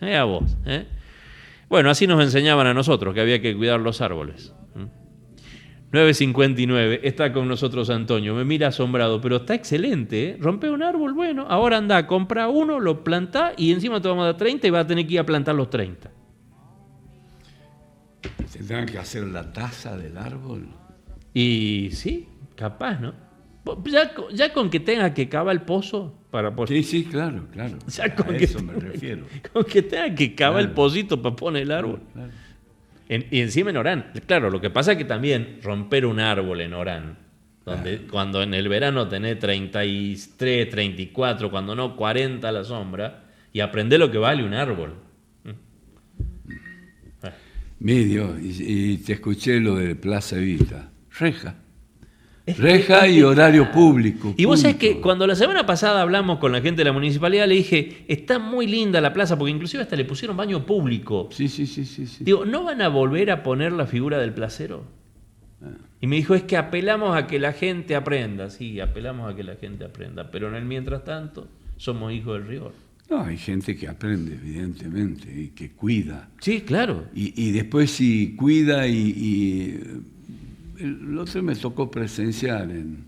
A vos. Bueno, así nos enseñaban a nosotros que había que cuidar los árboles. 9:59, está con nosotros Antonio, me mira asombrado, pero está excelente, ¿eh? Rompe un árbol, bueno, ahora anda, compra uno, lo plantá y encima te vamos a dar 30 y vas a tener que ir a plantar los 30. ¿Tendrán que hacer la taza del árbol? Y sí, capaz, ¿no? Ya con que tenga que cavar el pozo para poner. Sí, claro. Ya con A que, eso me refiero. con que tenga que cavar el Claro. pocito para poner el árbol. Claro. Y encima en Orán. Claro, lo que pasa es que también romper un árbol en Orán, cuando en el verano tenés 33, 34, cuando no 40 a la sombra, y aprender lo que vale un árbol. Medio, y te escuché lo de Plaza Evita. Reja y horario público. Y vos sabés punto. que cuando la semana pasada hablamos con la gente de la municipalidad, le dije, está muy linda la plaza, porque inclusive hasta le pusieron baño público. Sí. Digo, ¿no van a volver a poner la figura del placero? Y me dijo, es que apelamos a que la gente aprenda. Sí, apelamos a que la gente aprenda, pero en el mientras tanto somos hijos del rigor. No, hay gente que aprende, evidentemente, y que cuida. Sí, claro. Y después si cuida el otro me tocó presenciar en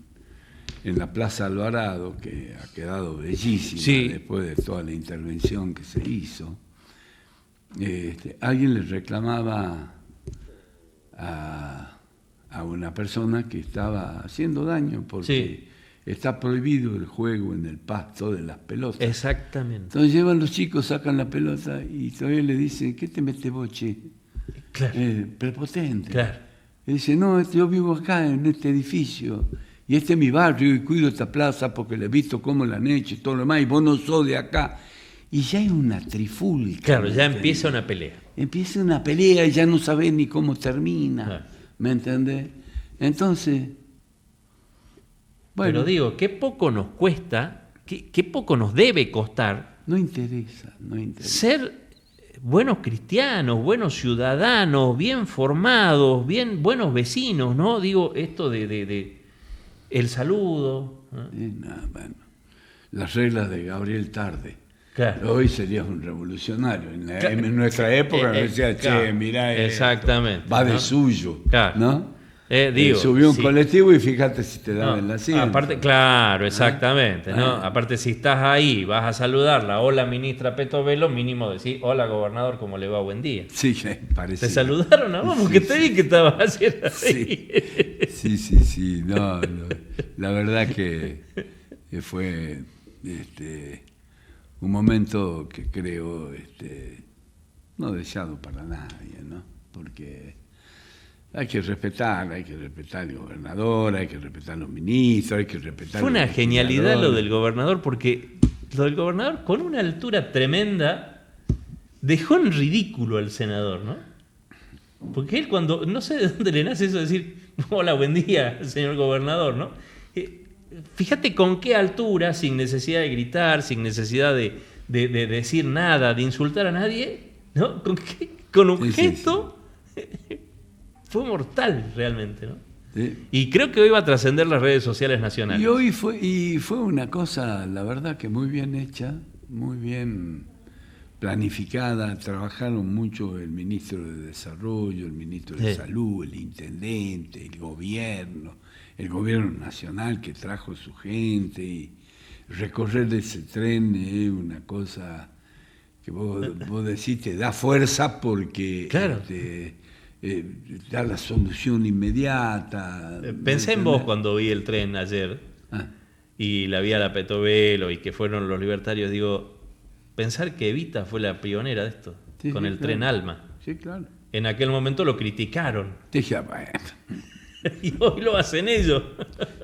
la Plaza Alvarado, que ha quedado bellísima Sí. después de toda la intervención que se hizo. Alguien le reclamaba a una persona que estaba haciendo daño porque está prohibido el juego en el pasto de las pelotas. Exactamente. Entonces llevan los chicos, sacan la pelota y todavía le dicen, ¿qué te mete boche? Claro. Prepotente. Claro. Y dice, no, yo vivo acá en este edificio y este es mi barrio y cuido esta plaza porque le he visto cómo la han hecho y todo lo demás y vos no sos de acá. Y ya hay una trifulca. Claro, ya empieza una pelea. Empieza una pelea y ya no sabés ni cómo termina. Claro. ¿Me entendés? Entonces, bueno, Pero digo, qué poco nos cuesta, qué poco nos debe costar no interesa. ser buenos cristianos, buenos ciudadanos, bien formados, bien buenos vecinos, ¿no? Digo, esto de el saludo, ¿no? Bueno, las reglas de Gabriel Tarde. Claro. Hoy serías un revolucionario. En nuestra época nos decía, claro, che, mirá exactamente, esto, va de ¿no? suyo, Claro. ¿no? Digo, subió un sí. colectivo y fíjate si te daban No, la asiento. aparte, claro, exactamente, ¿no? Aparte, si estás ahí, vas a saludarla, hola ministra Petovelo, mínimo decir, hola gobernador, ¿cómo le va? Buen día. Sí, parece. ¿Te saludaron a vos? Porque te vi que estabas haciendo así. Sí. No, la verdad que fue un momento que creo no deseado para nadie, ¿no? Porque hay que respetar al gobernador, hay que respetar a los ministros, hay que respetar. Fue a una los genialidad lo legisladores. del gobernador, porque lo del gobernador con una altura tremenda dejó en ridículo al senador, ¿no? Porque él cuando, no sé de dónde le nace eso de decir, hola, buen día, señor gobernador, ¿no? Fíjate con qué altura, sin necesidad de gritar, sin necesidad de decir nada, de insultar a nadie, ¿no? Con un gesto fue mortal realmente, ¿no? Sí. Y creo que hoy va a trascender las redes sociales nacionales. Y hoy fue una cosa, la verdad que muy bien hecha, muy bien planificada. Trabajaron mucho el ministro de Desarrollo, el ministro de Salud, el intendente, el gobierno nacional que trajo su gente. Y recorrer ese tren es una cosa que vos decís, te da fuerza porque claro. Da la solución inmediata. Pensé en vos cuando vi el tren ayer y la vi a la Petovelo y que fueron los libertarios. Digo, pensar que Evita fue la pionera de esto, con el tren Alma. Sí, claro. En aquel momento lo criticaron. Dije, bueno. Y hoy lo hacen ellos.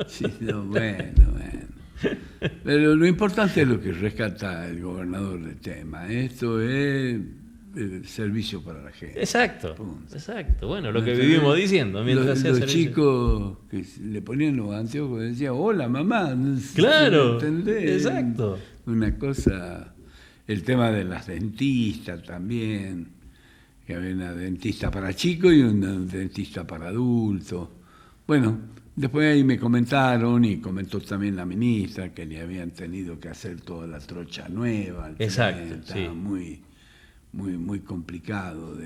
Sí, no, bueno. Pero lo importante es lo que rescata el gobernador del tema. Esto es el servicio para la gente. Exacto. Punto. Exacto. Bueno, lo que vivimos diciendo mientras hacía los servicio. chicos que le ponían los anteojos decían, hola mamá. Claro. ¿Entendés? Exacto. Una cosa, el tema de las dentistas también, que había una dentista para chicos y una dentista para adultos. Bueno, después ahí me comentaron y comentó también la ministra que le habían tenido que hacer toda la trocha nueva. Exacto, Estaba sí. muy, muy complicado.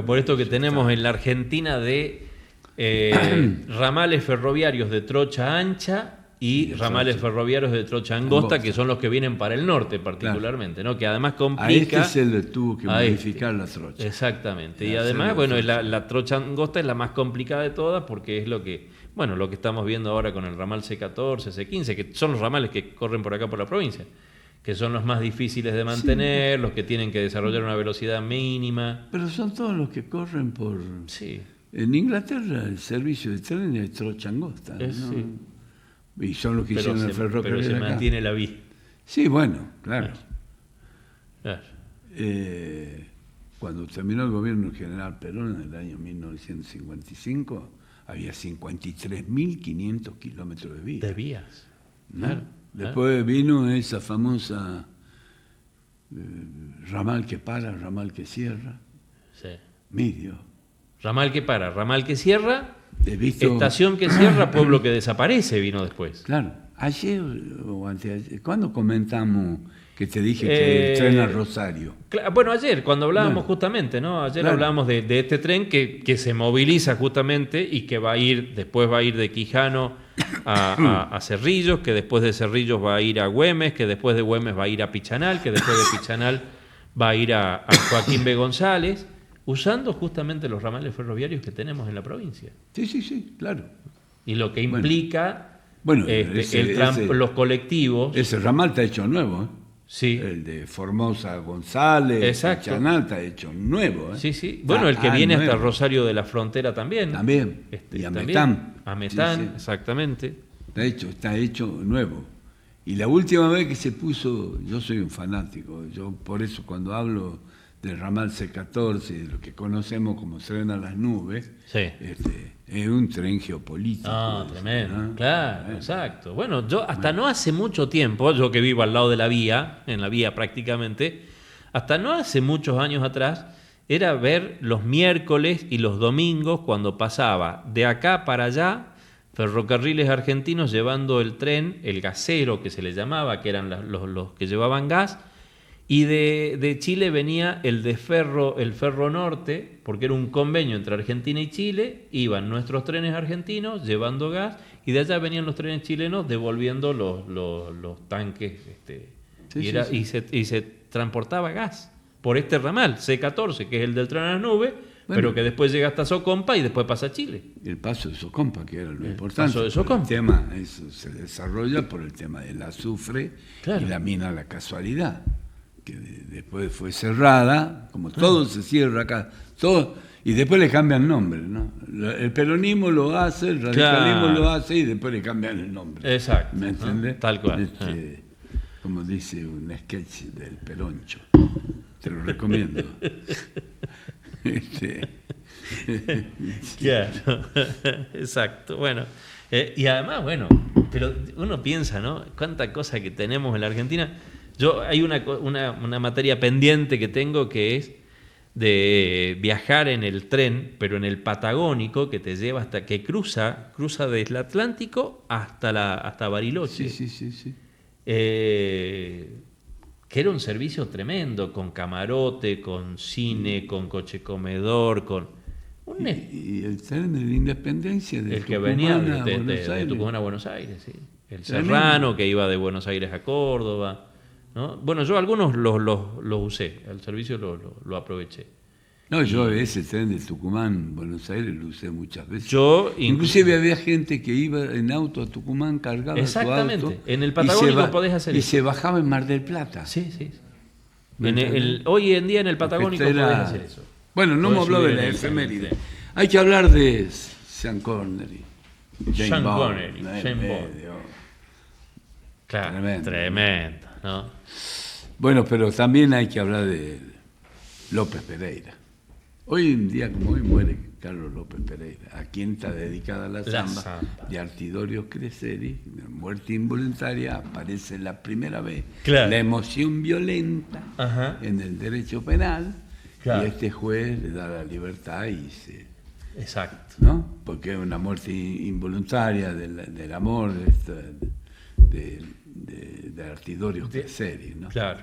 Por esto que tenemos en la Argentina de ramales ferroviarios de trocha ancha y ramales ferroviarios de trocha angosta, que son los que vienen para el norte particularmente, ¿no? Que además complica... A este se le tuvo que modificar la trocha. Exactamente. Y además, bueno, la trocha angosta es la más complicada de todas porque es lo que estamos viendo ahora con el ramal C14, C15, que son los ramales que corren por acá por la provincia, que son los más difíciles de mantener, los que tienen que desarrollar una velocidad mínima. Pero son todos los que corren por... Sí. En Inglaterra el servicio de tren es trocha angosta, ¿no? Sí. Y son los que hicieron el ferrocarril. Pero se mantiene la vía. Sí, bueno, claro. Claro. Cuando terminó el gobierno del general Perón en el año 1955, había 53.500 kilómetros de vía. De vías. ¿No? Claro. Después vino esa famosa ramal que para, ramal que cierra. Sí. Midio. Ramal que para, ramal que cierra, visto... estación que cierra, pueblo que desaparece, vino después. Claro. Ayer o anteayer, ¿cuándo comentamos que te dije que el tren a Rosario? Bueno, ayer, cuando hablábamos justamente, ¿no? Ayer hablábamos de este tren que se moviliza justamente y que después va a ir de Quijano a Cerrillos, que después de Cerrillos va a ir a Güemes, que después de Güemes va a ir a Pichanal, que después de Pichanal va a ir a Joaquín B. González, usando justamente los ramales ferroviarios que tenemos en la provincia. Sí, claro. Y lo que implica los colectivos. Ese ramal está hecho nuevo, ¿eh? Sí. El de Formosa González, Pichanal está hecho nuevo, ¿eh? Sí. Bueno, el que viene hasta Rosario de la Frontera también. También. Y a Metán. A Metán, exactamente. Está hecho nuevo. Y la última vez que se puso, yo soy un fanático, yo por eso cuando hablo del ramal C14, de lo que conocemos como tren a las nubes, es un tren geopolítico. Tremendo, ¿no? Claro, exacto. Bueno, yo hasta no hace mucho tiempo, yo que vivo al lado de la vía, en la vía prácticamente, hasta no hace muchos años atrás, era ver los miércoles y los domingos cuando pasaba de acá para allá Ferrocarriles Argentinos llevando el tren, el gasero que se le llamaba, que eran los que llevaban gas, y de Chile venía el Ferro Norte, porque era un convenio entre Argentina y Chile, iban nuestros trenes argentinos llevando gas, y de allá venían los trenes chilenos devolviendo los tanques, y se transportaba gas por este ramal, C14, que es el del tren a las nubes, pero que después llega hasta Socompa y después pasa a Chile. El paso de Socompa, que era lo importante. Paso de Socompa. El tema, eso se desarrolla por el tema del azufre y la mina La Casualidad, que después fue cerrada, como todo se cierra acá, todo, y después le cambian el nombre, ¿no? El peronismo lo hace, el radicalismo lo hace y después le cambian el nombre. Exacto. ¿Me entiendes? ¿No? Tal cual. Como dice un sketch del Peroncho. Te lo recomiendo. Claro, exacto. Bueno, y además, pero uno piensa, ¿no? Cuánta cosa que tenemos en la Argentina. Hay una materia pendiente que tengo que es de viajar en el tren, pero en el Patagónico, que te lleva hasta que cruza desde el Atlántico hasta Bariloche. Sí. Que era un servicio tremendo, con camarote, con cine, con coche comedor, y el tren de la Independencia de el que Tucumán venía a Buenos de Aires. Tucumán a Buenos Aires, sí. El Tremendo. Serrano, que iba de Buenos Aires a Córdoba, ¿no? Bueno, yo algunos los usé, el servicio lo aproveché. No, yo ese tren de Tucumán, Buenos Aires, lo usé muchas veces. Yo Inclusive había gente que iba en auto a Tucumán, cargaba exactamente, su auto. En el Patagónico podés hacer y eso. Y se bajaba en Mar del Plata. Sí. Hoy en día en el Patagónico podés hacer eso. Bueno, no hemos hablado de la efeméride. Hay que hablar de Sean Connery. Sean Connery, James Bond. Claro, tremendo, ¿no? Bueno, pero también hay que hablar de López Pereira. Hoy en día, como hoy, muere Carlos López Pereira, a quien está dedicada la samba de Artidorio Creseri, muerte involuntaria, aparece la primera vez. Claro. La emoción violenta en el derecho penal, y este juez le da la libertad y se... Exacto. ¿No? Porque es una muerte involuntaria del amor de Artidorio Creseri, ¿no? Claro.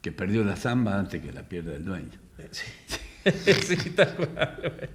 que perdió la zamba antes que la pierda el dueño. Sí, sí, tal cual.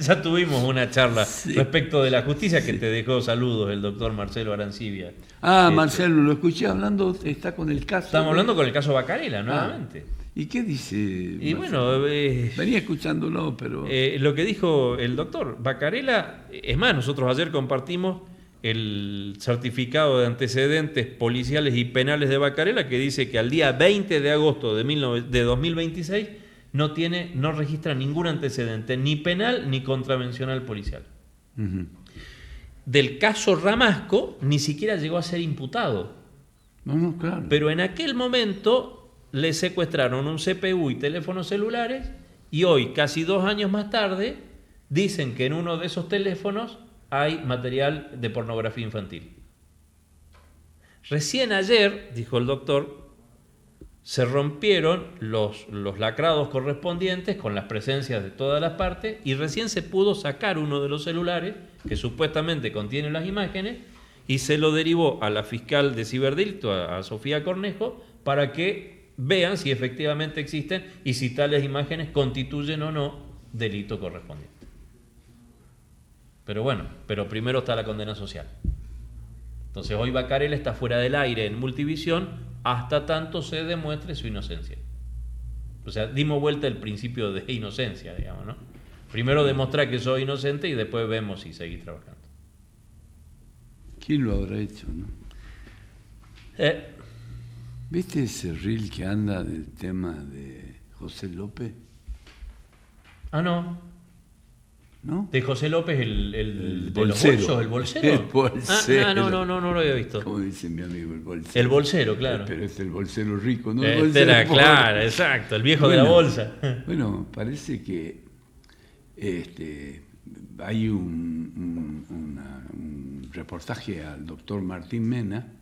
Ya tuvimos una charla respecto de la justicia que te dejó saludos el doctor Marcelo Arancibia. Marcelo, lo escuché hablando, está con el caso. Estamos hablando con el caso Baccarela, nuevamente. ¿Y qué dice? Y Marcelo? bueno, venía escuchándolo, pero... lo que dijo el doctor Baccarela, es más, nosotros ayer compartimos el certificado de antecedentes policiales y penales de Baccarela, que dice que al día 20 de agosto de 2026 no registra ningún antecedente, ni penal ni contravencional policial. Uh-huh. Del caso Ramasco ni siquiera llegó a ser imputado. No, claro. Pero en aquel momento le secuestraron un CPU y teléfonos celulares, y hoy, casi 2 años más tarde, dicen que en uno de esos teléfonos hay material de pornografía infantil. Recién ayer, dijo el doctor, se rompieron los lacrados correspondientes con las presencias de todas las partes, y recién se pudo sacar uno de los celulares que supuestamente contiene las imágenes, y se lo derivó a la fiscal de ciberdelito, a Sofía Cornejo, para que vean si efectivamente existen y si tales imágenes constituyen o no delito correspondiente. Pero bueno, primero está la condena social. Entonces hoy Baccarela está fuera del aire en Multivisión hasta tanto se demuestre su inocencia. O sea, dimos vuelta el principio de inocencia, digamos, ¿no? Primero demostrar que soy inocente y después vemos si seguís trabajando. ¿Quién lo habrá hecho, no? ¿Viste ese reel que anda del tema de José López? No. ¿No? De José López, el de los bolsero. bolsos, el bolsero. El bolsero. No lo había visto. Como dice mi amigo, el bolsero. El bolsero, claro. Pero es el bolsero rico, ¿no? Este El bolsero era, pobre. claro, exacto, el viejo de la bolsa. Bueno, parece que hay un reportaje al doctor Martín Mena,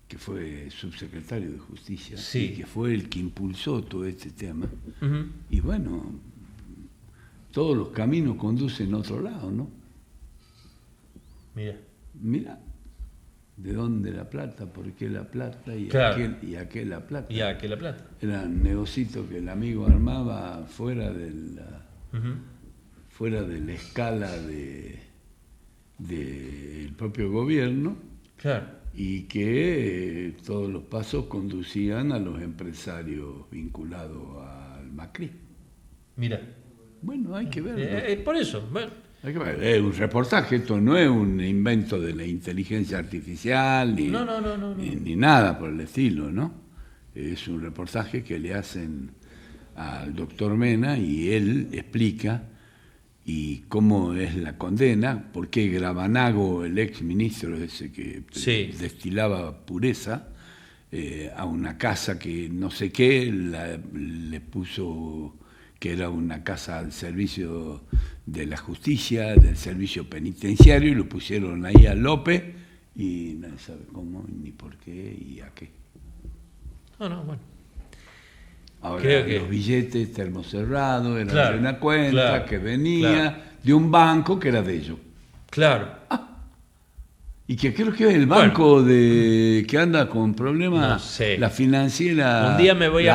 que fue subsecretario de Justicia, sí, y que fue el que impulsó todo este tema. Uh-huh. Y bueno, todos los caminos conducen a otro lado, ¿no? Mira, ¿de dónde la plata? ¿Por qué la plata? ¿Y claro. a qué la plata? ¿Y a qué la plata? Era un negocito que el amigo armaba fuera de la escala del propio gobierno. Claro. Y que todos los pasos conducían a los empresarios vinculados al Macri. Mira. Bueno, hay que verlo. Por eso. Bueno. Hay que ver. Es un reportaje, esto no es un invento de la inteligencia artificial, ni nada por el estilo, ¿no? Es un reportaje que le hacen al doctor Mena y él explica y cómo es la condena, por qué Gravanago, el ex ministro ese que destilaba pureza, a una casa que no sé qué, le puso que era una casa al servicio de la justicia, del servicio penitenciario, y lo pusieron ahí a López, y nadie sabe cómo, ni por qué, y a qué. Bueno. Ahora, los billetes termocerrados eran de una cuenta que venía de un banco que era de ellos. Claro. Y que creo que es el banco que anda con problemas, no sé. La financiera. Un día me voy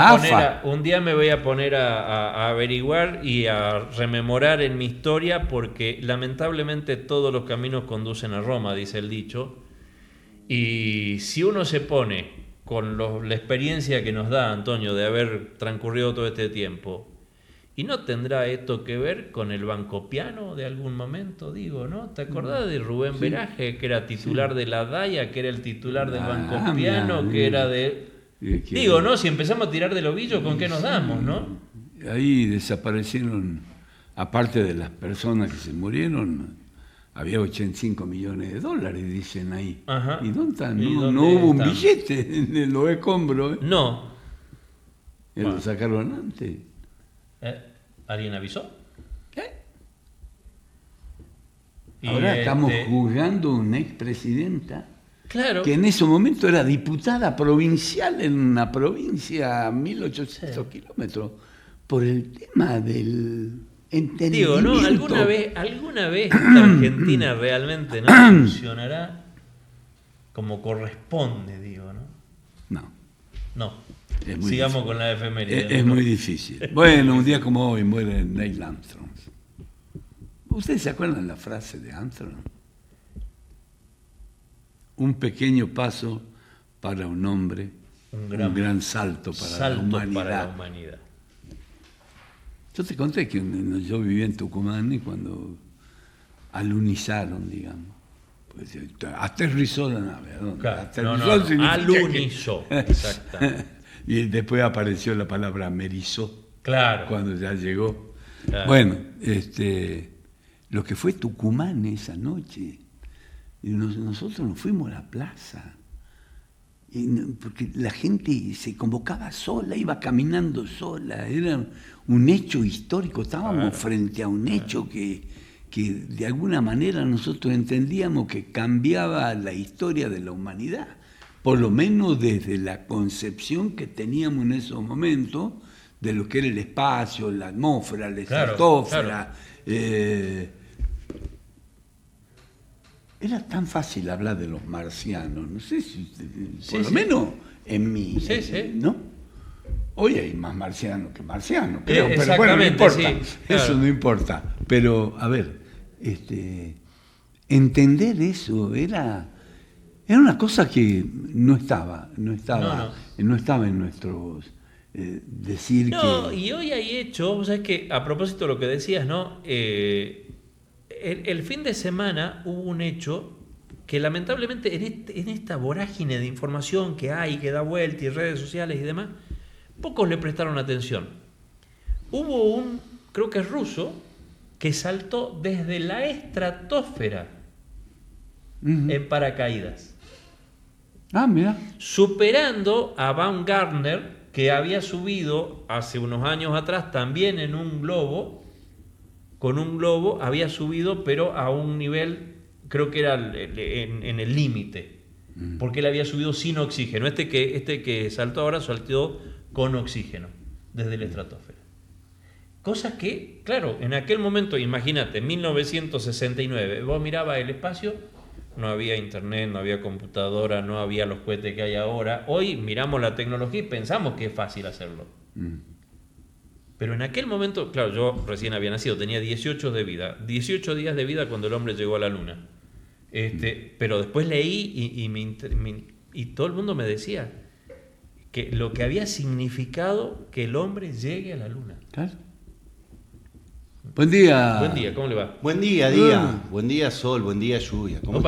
a poner a averiguar y a rememorar en mi historia, porque lamentablemente todos los caminos conducen a Roma, dice el dicho. Y si uno se pone con la experiencia que nos da Antonio de haber transcurrido todo este tiempo, ¿y no tendrá esto que ver con el bancopiano de algún momento, digo, ¿no? ¿Te acordás de Rubén Veraje, que era titular de la DAIA, que era el titular del bancopiano, que era de... Digo, ¿no? Si empezamos a tirar del ovillo, ¿con qué nos damos, no? Ahí desaparecieron, aparte de las personas que se murieron, había 85 millones de dólares, dicen ahí. Ajá. ¿Y dónde están? No hubo un billete en los escombros. No. Lo sacaron antes. ¿Alguien avisó? Ahora estamos juzgando a una expresidenta, claro, que en ese momento era diputada provincial en una provincia a 1.800 kilómetros, por el tema del entendimiento. Digo, ¿no? ¿Alguna vez esta Argentina realmente no funcionará como corresponde, digo, ¿no? No. Es muy Sigamos difícil. con la efeméride. Es muy difícil. Bueno, un día como hoy muere Neil Armstrong. ¿Ustedes se acuerdan la frase de Armstrong? Un pequeño paso para un hombre, un gran salto para la humanidad. Yo te conté que yo vivía en Tucumán y cuando alunizaron, digamos, pues, aterrizó la nave. Claro, Aterrizó significa alunizó, exactamente. Y después apareció la palabra amerizó, Claro. cuando ya llegó. Claro. Bueno, lo que fue Tucumán esa noche, y nosotros nos fuimos a la plaza, porque la gente se convocaba sola, iba caminando sola, era un hecho histórico, estábamos frente a un hecho que de alguna manera nosotros entendíamos que cambiaba la historia de la humanidad, por lo menos desde la concepción que teníamos en esos momentos de lo que era el espacio, la atmósfera, la estratosfera. Era tan fácil hablar de los marcianos, no sé si, por lo menos en mí, ¿no? Hoy hay más marcianos que marcianos, pero bueno, no importa, eso no importa. Pero, a ver, entender eso era una cosa que no estaba en nuestros decir no, que... y hoy hay hecho, ¿sabes qué? A propósito de lo que decías, ¿no? El fin de semana hubo un hecho que lamentablemente en esta vorágine de información que hay, que da vuelta y redes sociales y demás, pocos le prestaron atención. Hubo un, creo que es ruso, que saltó desde la estratosfera en paracaídas. Ah, mira. Superando a Baumgartner, que había subido hace unos años atrás también en un globo, con un globo había subido, pero a un nivel, creo que era en el límite, porque él había subido sin oxígeno. Este que saltó ahora saltó con oxígeno desde la estratosfera. Cosas que, claro, en aquel momento, imagínate, en 1969, vos mirabas el espacio, no había internet, no había computadora, no había los cohetes que hay ahora. Hoy miramos la tecnología y pensamos que es fácil hacerlo. Pero en aquel momento, claro, yo recién había nacido, tenía 18 días de vida cuando el hombre llegó a la luna. Pero después leí y todo el mundo me decía que lo que había significado que el hombre llegue a la luna. Claro. Buen día. Buen día, ¿cómo le va? Buen día, Día. Buen día, Sol. Buen día, lluvia. ¿Cómo Opa.